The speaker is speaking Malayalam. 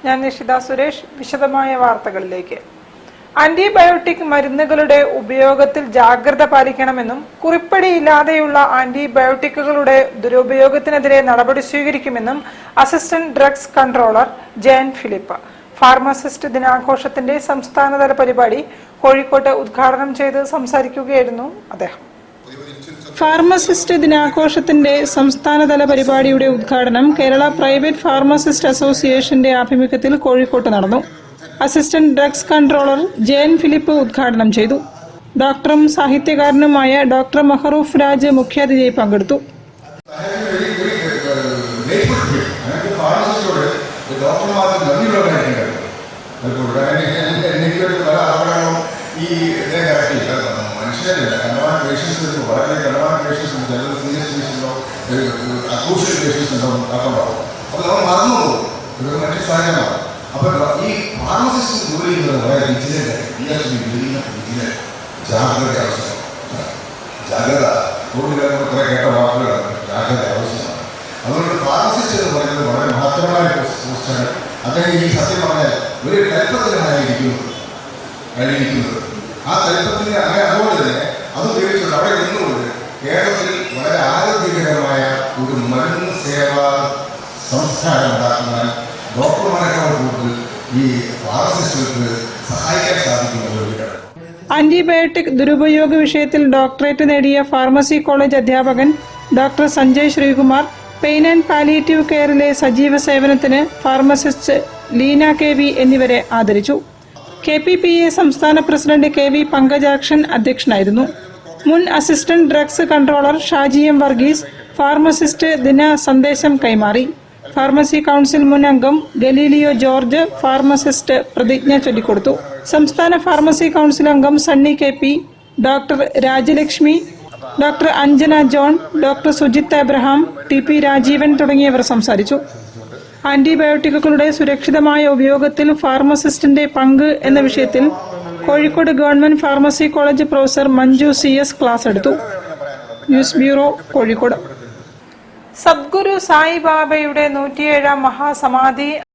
ഞാൻ നിഷിത സുരേഷ്. വിശദമായ വാർത്തകളിലേക്ക്. ആന്റിബയോട്ടിക് മരുന്നുകളുടെ ഉപയോഗത്തിൽ ജാഗ്രത പാലിക്കണമെന്നും കുറിപ്പടിയില്ലാതെയുള്ള ആന്റിബയോട്ടിക്കുകളുടെ ദുരുപയോഗത്തിനെതിരെ നടപടി സ്വീകരിക്കുമെന്നും assistant drugs controller Jayan Philip pharmacist ദിനാഘോഷത്തിന്റെ സംസ്ഥാനതല പരിപാടി കോഴിക്കോട്ട് ഉദ്ഘാടനം ചെയ്ത് സംസാരിക്കുകയായിരുന്നു അദ്ദേഹം. ഫാർമസിസ്റ്റ് ദിനാഘോഷത്തിന്റെ സംസ്ഥാനതല പരിപാടിയുടെ ഉദ്ഘാടനം കേരള പ്രൈവറ്റ് ഫാർമസിസ്റ്റ് അസോസിയേഷന്റെ ആഭിമുഖ്യത്തിൽ കോഴിക്കോട്ട് നടന്നു. Assistant drugs controller Jayan Philip ഉദ്ഘാടനം ചെയ്തു. ഡോക്ടറും സാഹിത്യകാരനുമായ ഡോക്ടർ മഹറൂഫ് രാജ് മുഖ്യാതിഥിയായി പങ്കെടുത്തു. അപ്പോൾ ഈ ഫാർമസിസ്റ്റ് ജോലി ചെയ്യുന്നത് വളരെ ജാഗ്രത ആവശ്യമാണ്. ജാഗ്രത കുറെ കേട്ട വാക്കുകളാണ്. ജാഗ്രത ആവശ്യമാണ്. അതുകൊണ്ട് ഫാർമസിസ്റ്റ് എന്ന് പറയുന്നത് വളരെ മഹത്തരമായ പോസ്റ്റാണ്. അദ്ദേഹം ഈ സത്യം പറഞ്ഞാൽ ഒരു കൽപ്പത്തിലാണ് കഴിഞ്ഞിരിക്കുന്നത്. ആ കൽപ്പത്തിന് അതുകൊണ്ട് തന്നെ അത് ഉപയോഗിച്ചുകൊണ്ട് അവിടെ നിന്നുകൊണ്ട് കേരളത്തിൽ വളരെ ആരോഗ്യകരമായ ഒരു മരുന്ന് സേവാ സംസ്കാരം ഉണ്ടാക്കുന്ന ഡോക്ടർമാരെക്കാൾ കൂടുതൽ ഈ ഫാർമസിസ്റ്റുകൾക്ക് സഹായിക്കാൻ സാധിക്കുന്ന. ആന്റിബയോട്ടിക് ദുരുപയോഗ വിഷയത്തിൽ ഡോക്ടറേറ്റ് നേടിയ ഫാർമസി കോളേജ് അധ്യാപകൻ doctor Sanjay Sreekumar, pain and palliative കെയറിലെ സജീവ സേവനത്തിന് ഫാർമസിസ്റ്റ് ലീന KV എന്നിവരെ ആദരിച്ചു. KPPA സംസ്ഥാന പ്രസിഡന്റ് KV പങ്കജാക്ഷൻ അധ്യക്ഷനായിരുന്നു. മുൻ assistant drugs controller Shaji M Varghese pharmacist ദിന സന്ദേശം കൈമാറി. ഫാർമസി കൗൺസിൽ മുൻ അംഗം ഗലീലിയോ ജോർജ് ഫാർമസിസ്റ്റ് പ്രതിജ്ഞ ചൊല്ലിക്കൊടുത്തു. സംസ്ഥാന ഫാർമസി കൗൺസിൽ അംഗം Sunny KP, doctor Rajalakshmi, doctor Anjana John, doctor Sujith Abraham, TP Rajeevan തുടങ്ങിയവർ സംസാരിച്ചു. ആന്റിബയോട്ടിക്കുകളുടെ സുരക്ഷിതമായ ഉപയോഗത്തിൽ ഫാർമസിസ്റ്റിന്റെ പങ്ക് എന്ന വിഷയത്തിൽ Kozhikode government pharmacy college professor Manju CS class എടുത്തു. News bureau, Kozhikode. സദ്ഗുരു സായിബാബയുടെ 107ാം മഹാസമാധി